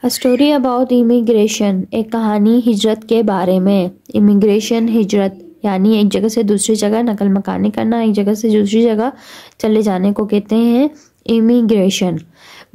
A story about immigration, एक कहानी हिजरत के बारे में। इमिग्रेशन हिजरत यानी एक जगह से दूसरी जगह नकल मकानी करना, एक जगह से दूसरी जगह चले जाने को कहते हैं immigration.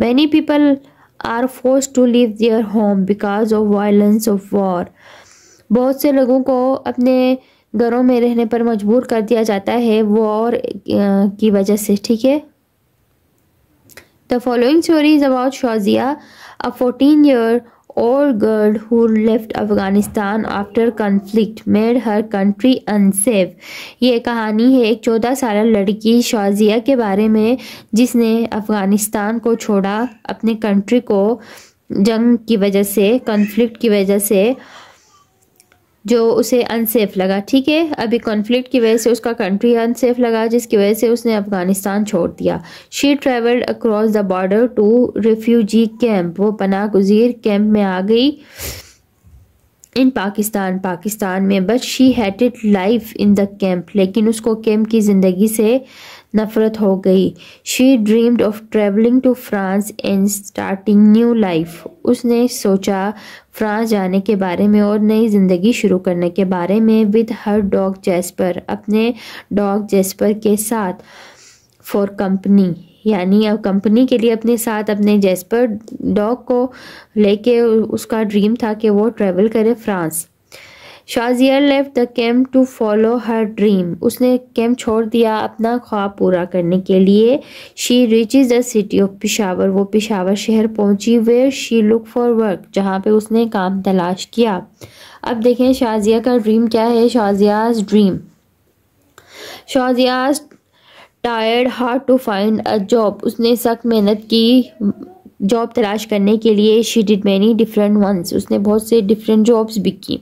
Many people are forced to leave their home because of violence of war. बहुत से लोगों को अपने घरों में रहने पर मजबूर कर दिया जाता है वॉर की वजह से। ठीक है। The following story is about Shazia, a 14-year-old girl who left Afghanistan after conflict made her country unsafe। ये कहानी है एक 14 साल लड़की शाजिया के बारे में जिसने अफगानिस्तान को छोड़ा अपने कंट्री को जंग की वजह से, कॉन्फ्लिक्ट की वजह से, जो उसे अनसेफ लगा। ठीक है। अभी कॉन्फ्लिक्ट की वजह से उसका कंट्री अनसेफ लगा जिसकी वजह से उसने अफगानिस्तान छोड़ दिया। She travelled across the border to refugee camp. वो पनाह गुज़ीर कैंप में आ गई इन पाकिस्तान में। But she hated life in the camp, लेकिन उसको कैंप की ज़िंदगी से नफरत हो गई। She dreamed of travelling to France and starting new life. उसने सोचा फ्रांस जाने के बारे में और नई ज़िंदगी शुरू करने के बारे में। विद हर डॉग जेस्पर, अपने डॉग जेस्पर के साथ। फॉर कंपनी, यानी अब कंपनी के लिए अपने साथ अपने जेस्पर डॉग को लेके उसका ड्रीम था कि वो ट्रेवल करे France. Shazia left the camp to follow her dream. उसने कैंप छोड़ दिया अपना ख्वाब पूरा करने के लिए। She reaches the city of Peshawar. वो पेशावर शहर पहुंची। Where she look for work, जहाँ पे उसने काम तलाश किया। अब देखें शाजिया का ड्रीम क्या है। Shazia's dream. Shazia's tired hard to find a job. उसने सख्त मेहनत की जॉब तलाश करने के लिए। She did many different ones. उसने बहुत से डिफरेंट जॉब्स भी की।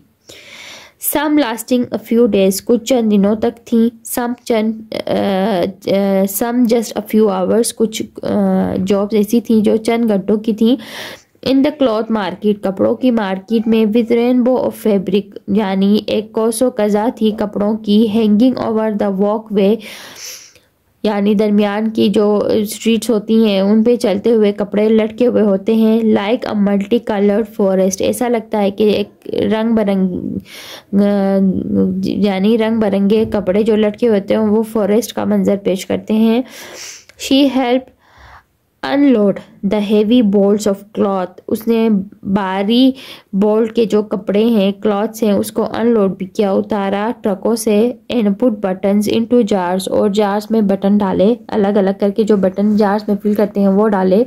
Some lasting a few days, कुछ चंद दिनों तक थी। Some just a few hours, कुछ जॉब्स ऐसी थी जो चंद घंटों की थी। इन द क्लॉथ मार्केट, कपड़ों की मार्केट में। विद रेनबो ऑफ फैब्रिक, यानी एक कोसो कज़ा थी कपड़ों की। हैंगिंग ओवर द वॉक वे, यानी दरमियान की जो स्ट्रीट्स होती हैं उन पे चलते हुए कपड़े लटके हुए होते हैं। Like a multi coloured forest, ऐसा लगता है कि एक रंग बिरंगे कपड़े जो लटके होते हैं वो फॉरेस्ट का मंजर पेश करते हैं। She help unload the heavy bolts of cloth. उसने भारी बोल्ट के जो कपड़े हैं, क्लॉथ्स हैं, उसको अनलोड भी किया, उतारा ट्रकों से। And put buttons into jars, और जार्स में बटन डाले, अलग अलग करके जो बटन जार्स में फिल करते हैं वो डाले।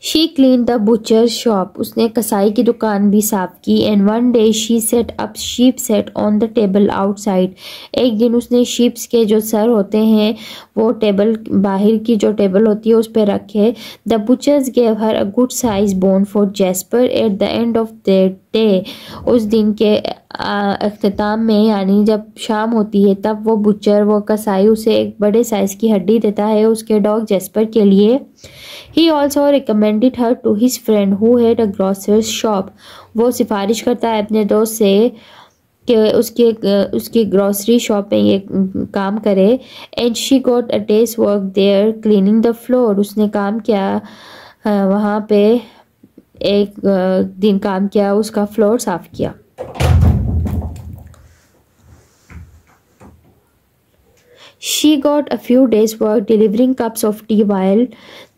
She clean the butcher shop. उसने कसाई की दुकान भी साफ की। And one day she said up sheep set on the table outside. एक दिन उसने शीप्स के जो सर होते हैं वो टेबल, बाहर की जो टेबल होती है उस पर रखे। The butchers gave her a good size bone for Jasper at the end of the day. उस दिन के अख्ताम में, यानी जब शाम होती है तब वो बुचर, वो कसाई उसे एक बड़े साइज की हड्डी देता है उसके डॉग जेस्पर के लिए। He also recommended her to his friend who had a grocery shop. वो सिफारिश करता है अपने दोस्त से कि उसकी ग्रोसरी शॉप में ये काम करे। And she got a day's work there cleaning the floor. उसने काम किया वहाँ पे, एक दिन काम किया, उसका फ्लोर साफ किया। She got a few days' work delivering cups of tea while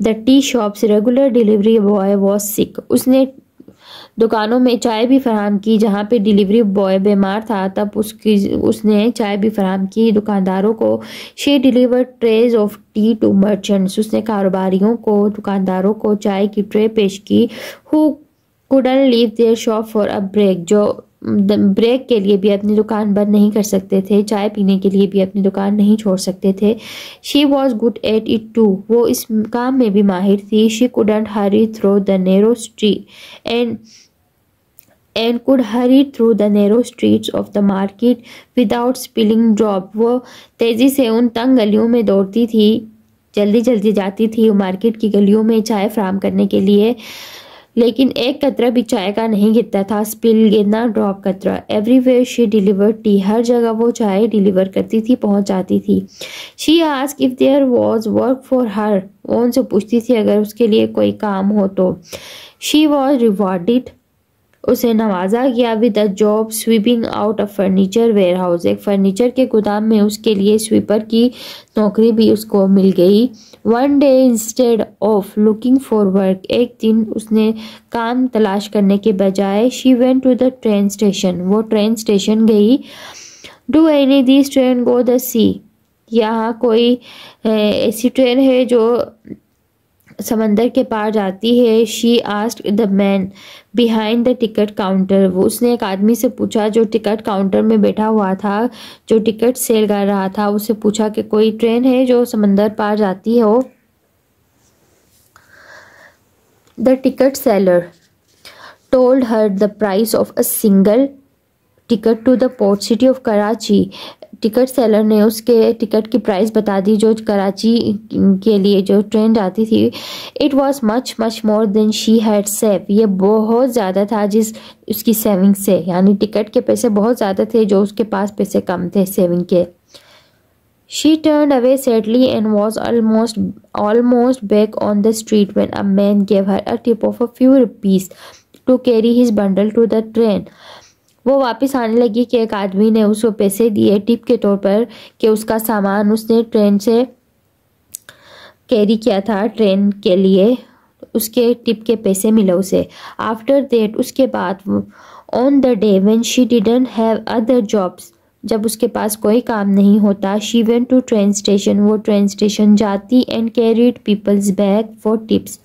the tea shop's regular delivery boy was sick. उसने दुकानों में चाय भी फराहम की, जहाँ पे डिलीवरी बॉय बीमार था तब उसने चाय भी फराहम की दुकानदारों को। She delivered trays of tea to merchants. उसने कारोबारियों को, दुकानदारों को चाय की ट्रे पेश की। Who couldn't leave their shop for a break, जो ब्रेक के लिए भी अपनी दुकान बंद नहीं कर सकते थे, चाय पीने के लिए भी अपनी दुकान नहीं छोड़ सकते थे। She was good at it too. वो इस काम में भी माहिर थी। She couldn't hurry through the narrow street and could hurry through the narrow streets of the market without spilling drop. वो तेज़ी से उन तंग गलियों में दौड़ती थी, जल्दी जल्दी जाती थी मार्केट की गलियों में चाय फराम करने के लिए, लेकिन एक कतरा भी चाय का नहीं गिरता था। स्पिल गिरना, ड्रॉप कतरा। एवरीवेयर शी डिलीवर टी, हर जगह वो चाय डिलीवर करती थी, पहुंच जाती थी। She ask if there was work for her, वो उनसे पूछती थी अगर उसके लिए कोई काम हो तो। शी वॉज रिवॉर्डेड, उसे नवाजा गया with a job sweeping out a furniture warehouse, एक फर्नीचर के गोदाम में उसके लिए स्वीपर की नौकरी भी उसको मिल गई। One day instead of looking for work, एक दिन उसने काम तलाश करने के बजाय she went to the train station, वो ट्रेन स्टेशन गई। Do any this train go the sea, यहाँ कोई ऐसी ट्रेन है जो समंदर के पार जाती है। She asked the man behind the ticket counter, वो उसने एक आदमी से पूछा जो टिकट काउंटर में बैठा हुआ था, जो टिकट सेल कर रहा था, उससे पूछा कि कोई ट्रेन है जो समंदर पार जाती हो। The ticket seller told her the price of a single ticket to the port city of Karachi, ticket seller ने उसके टिकट की प्राइस बता दी जो कराची के लिए जो ट्रेन जाती थी। It was much much more than she had save, ये बहुत ज़्यादा था जिस उसकी सेविंग से, यानी टिकट के पैसे बहुत ज़्यादा थे जो उसके पास पैसे कम थे सेविंग के। She turned away sadly and was almost back on the street when a man gave her a tip of a few rupees to carry his bundle to the train. वो वापस आने लगी कि एक आदमी ने उसको पैसे दिए टिप के तौर पर कि उसका सामान उसने ट्रेन से कैरी किया था ट्रेन के लिए, उसके टिप के पैसे मिले उसे। आफ्टर दैट, उसके बाद, on the day when she didn't have other jobs, जब उसके पास कोई काम नहीं होता, she went to train station, वो ट्रेन स्टेशन जाती and carried people's bag for tips,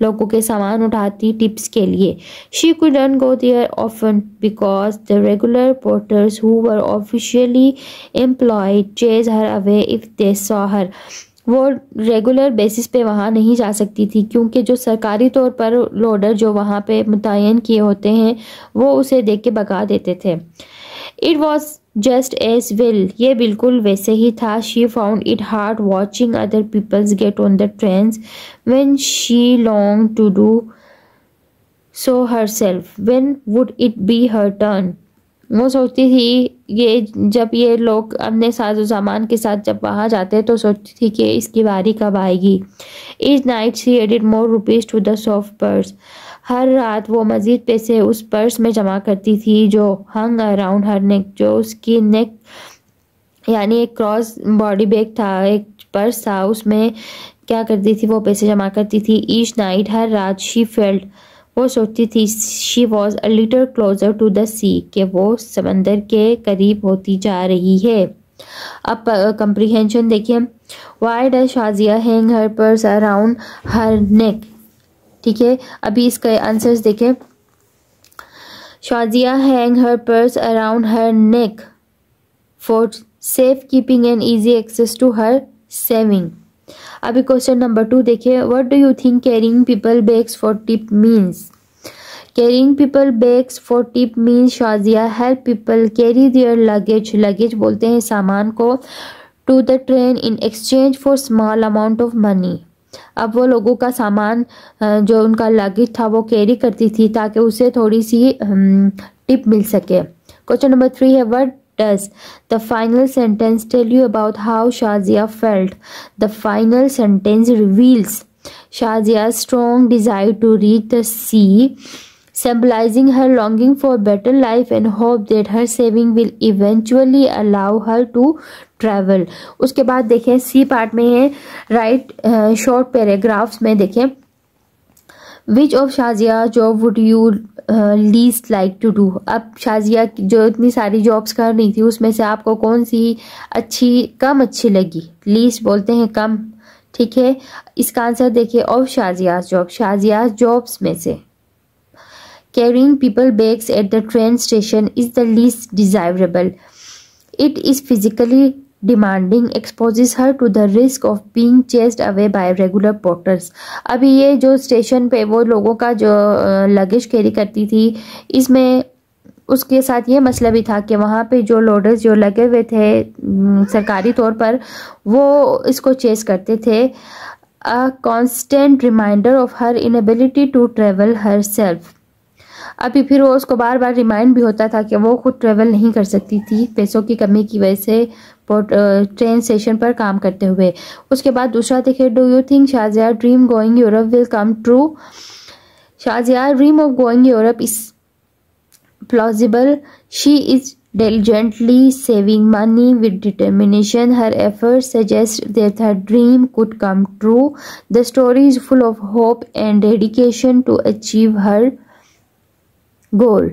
लोगों के सामान उठाती टिप्स के लिए। She couldn't go there often because the regular porters who were officially employed chase her away if they saw her, वो regular basis पे वहाँ नहीं जा सकती थी क्योंकि जो सरकारी तौर पर लोडर जो वहाँ पे मुतय्यन किए होते हैं वो उसे देख के भगा देते थे। It was just as well, ये बिल्कुल वैसे ही था। She found it hard watching other peoples get on the trains when she long to do so herself, when would it be her turn, वो सोचती थी ये जब ये लोग अपने साजो सामान के साथ जब वहाँ जाते तो सोचती थी कि इसकी बारी कब आएगी। Each night she added more rupees to the soft purse, हर रात वो मज़ीद पैसे उस पर्स में जमा करती थी जो हंग अराउंड हर नेक, जो उसकी नेक यानी एक क्रॉस बॉडी बैग था, एक पर्स था, उसमें क्या करती थी वो पैसे जमा करती थी। ईच नाइट, हर रात, शी फेल्ट, वो सोचती थी, she was a little closer to the sea, कि वो समंदर के करीब होती जा रही है। अब कंप्रीहेंशन देखिए। Why does Shazia hang her purse around her neck, ठीक है, अभी इसके आंसर्स देखें। Shazia hang her purse around her neck for safe keeping and easy access to her saving. अभी क्वेश्चन नंबर 2 देखिए। What do you think carrying people bags for tip means? Carrying people bags for tip means Shazia help people carry their luggage, luggage बोलते हैं सामान को, to the train in exchange for small amount of money. अब वो लोगों का सामान जो उनका लगेज था वो कैरी करती थी ताकि उसे थोड़ी सी टिप मिल सके। क्वेश्चन नंबर 3 है। What does the final sentence tell you about how Shazia felt? The final sentence reveals Shazia's strong desire to reach the sea, symbolizing her longing for better life and hope that her saving will eventually allow her to travel. उसके बाद देखें C part में है right short paragraphs में देखें। Which of Shazia job would you least like to do? अब शाजिया जो इतनी सारी जॉब्स कर रही थी उसमें से आपको कौन सी कम अच्छी लगी? लीस्ट बोलते हैं कम, ठीक है। इसका आंसर देखिए। ऑफ शाजियाज जॉब, शाजियाज जॉब्स में से carrying people bags at the train station is the least desirable. It is physically demanding, exposes her to the risk of being chased away by regular porters. अभी ये जो station पे वो लोगों का जो लगेज कैरी करती थी इसमें उसके साथ ये मसला भी था कि वहाँ पे जो लोडर्स जो लगे हुए थे सरकारी तौर पर वो इसको चेस करते थे। a constant reminder of her inability to travel herself. अभी फिर वो उसको बार बार रिमाइंड भी होता था कि वो खुद ट्रेवल नहीं कर सकती थी पैसों की कमी की वजह से ट्रेन स्टेशन पर काम करते हुए। उसके बाद दूसरा देखिए, do you think Shazia dream going Europe will come true? Shazia dream of going Europe is plausible. She is diligently saving money with determination. Her efforts suggest that her dream could come true. The story is full of hope and dedication to achieve her goal.